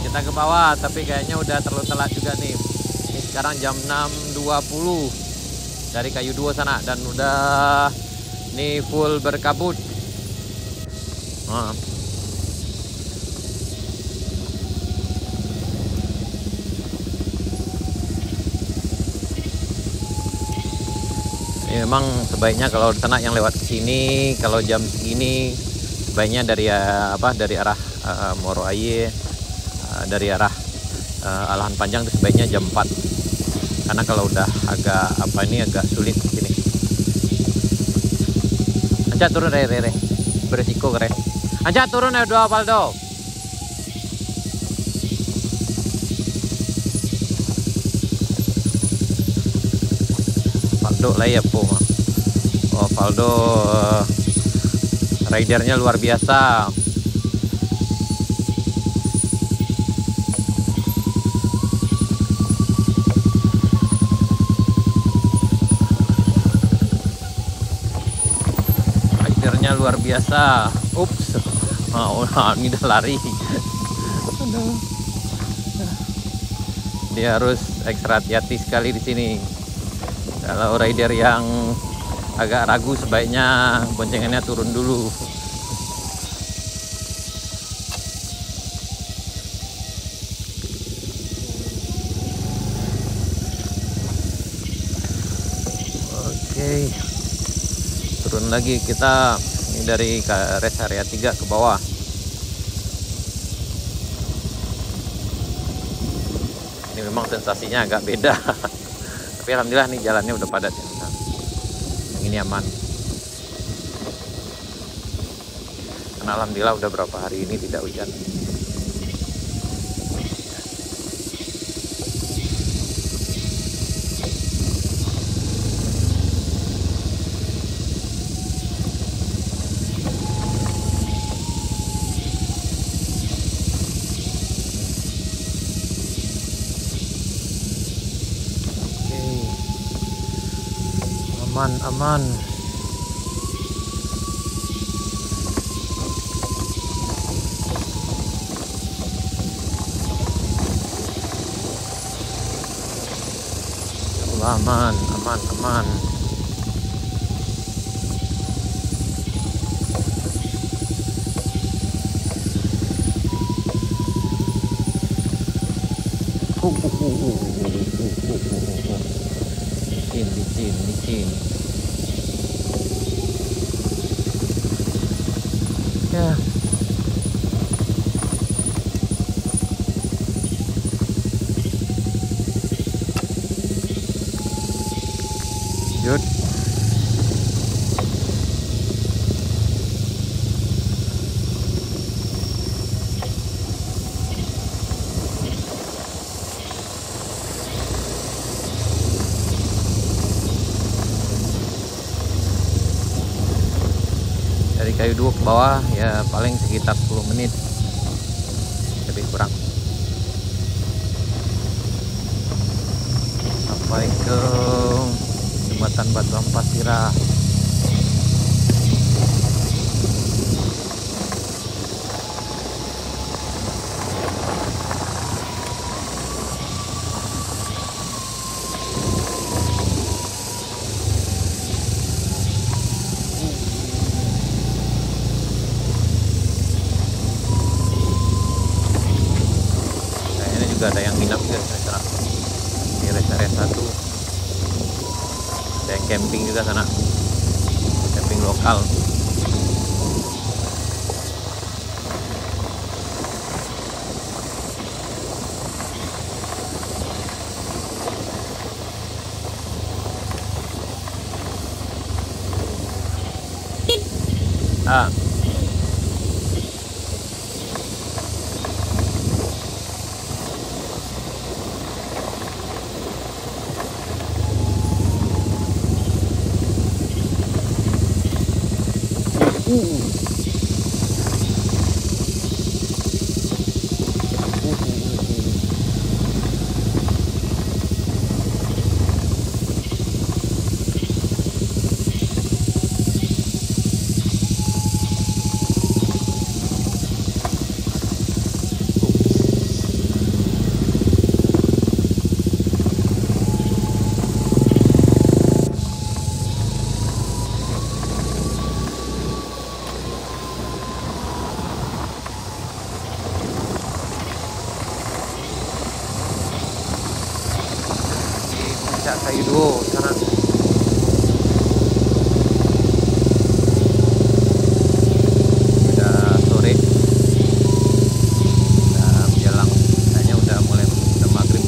Kita ke bawah, tapi kayaknya udah terlalu telat juga nih. Ini sekarang jam 6.20 dari Kayu Dua sana, dan udah nih full berkabut. Nah. Memang sebaiknya kalau ternak yang lewat ke sini kalau jam segini sebaiknya dari dari arah Moro Aye, dari arah Alahan Panjang itu sebaiknya jam 4. Karena kalau udah agak sulit sini. Anjat turun re. Beresiko keren. Anjat turun ya dua Paldo. Faldo lah ya po. Oh Faldo ridernya luar biasa. Ridernya luar biasa. Ups. Ini udah lari. Dia harus ekstra hati-hati sekali di sini. Kalau rider yang agak ragu sebaiknya boncengannya turun dulu. Oke. Turun lagi kita ini dari rest area 3 ke bawah. Ini memang sensasinya agak beda. Tapi alhamdulillah nih jalannya udah padat ya. Yang ini aman. Karena alhamdulillah udah berapa hari ini tidak hujan. Aman. Aman. Licin. Ya. Lanjut. Dari Kayu Dua ke bawah ya paling sekitar 10 menit lebih kurang sampai ke jembatan Batu Ampasira. Juga ada yang nginap juga di rest area 1. Ada yang camping juga sana, camping lokal. bro sana. Udah sore, udah menjelang, kayaknya udah mulai udah maghrib.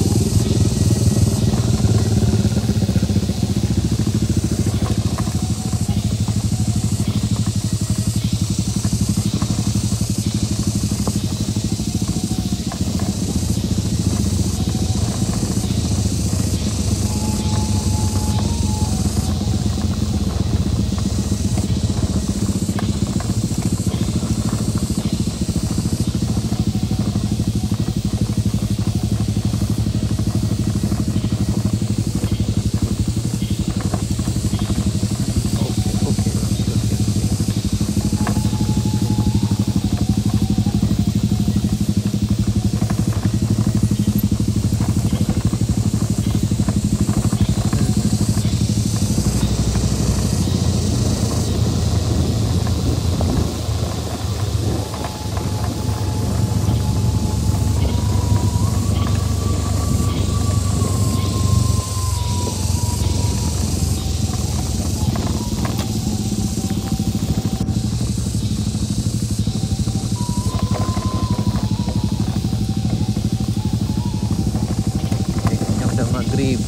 Udah maghrib.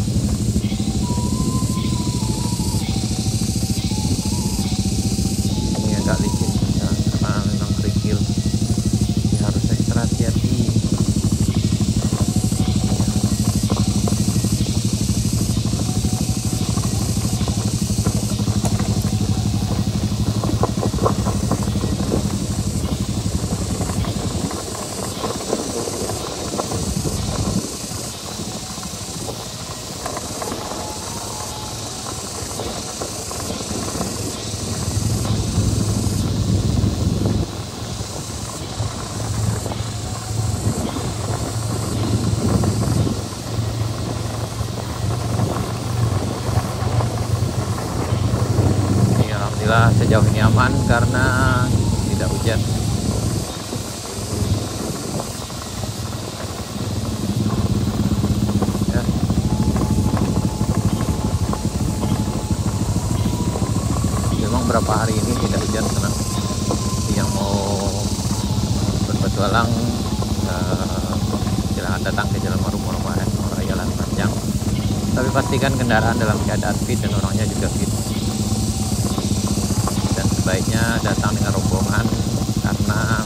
Ini agak licin ya, karena memang kerikil, jadi harus ekstra hati-hati. Alhamdulillah sejauh ini aman karena tidak hujan. Ya. Memang berapa hari ini tidak hujan, tenang. Yang mau berpetualang silahkan datang ke Jalan Moro Raya Lahan Panjang. Tapi pastikan kendaraan dalam keadaan fit dan orangnya juga fit. Sebaiknya datang dengan rombongan karena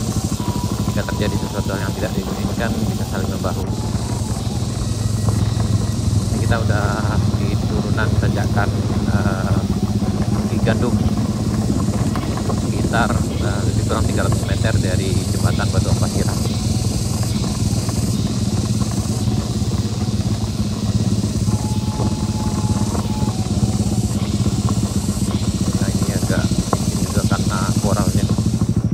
jika terjadi sesuatu yang tidak diinginkan bisa saling membahu. Ini kita udah di turunan tanjakan di Gandum, sekitar lebih kurang 300 meter dari jembatan Batu Ampasirah.